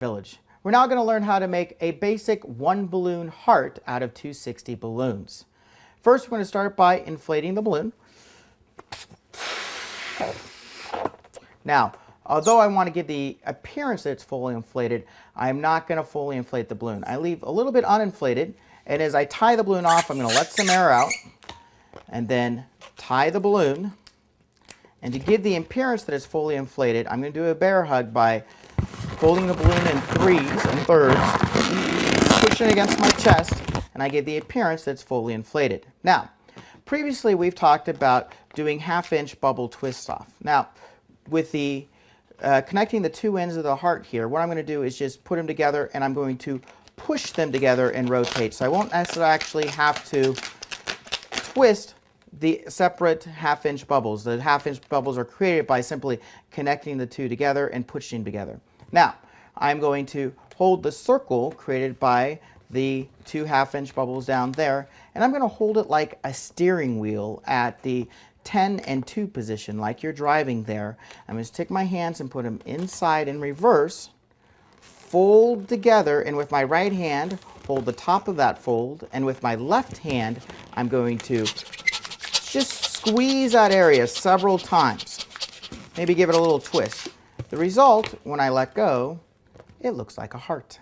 Village. We're now going to learn how to make a basic one balloon heart out of 260 balloons. First, we're going to start by inflating the balloon. Now, although I want to give the appearance that it's fully inflated, I'm not going to fully inflate the balloon. I leave a little bit uninflated, and as I tie the balloon off, I'm going to let some air out and then tie the balloon. And to give the appearance that it's fully inflated, I'm going to do a bear hug by folding the balloon in threes and thirds, pushing it against my chest, and I get the appearance that's fully inflated. Now, previously we've talked about doing half-inch bubble twists off. Now, with the connecting the two ends of the heart here, what I'm going to do is just put them together, and I'm going to push them together and rotate. So I won't necessarily actually have to twist the separate half-inch bubbles. The half-inch bubbles are created by simply connecting the two together and pushing together. Now, I'm going to hold the circle created by the two half-inch bubbles down there, and I'm going to hold it like a steering wheel at the 10 and 2 position, like you're driving there. I'm going to stick my hands and put them inside in reverse, fold together, and with my right hand, hold the top of that fold, and with my left hand, I'm going to just squeeze that area several times. Maybe give it a little twist. The result, when I let go, it looks like a heart.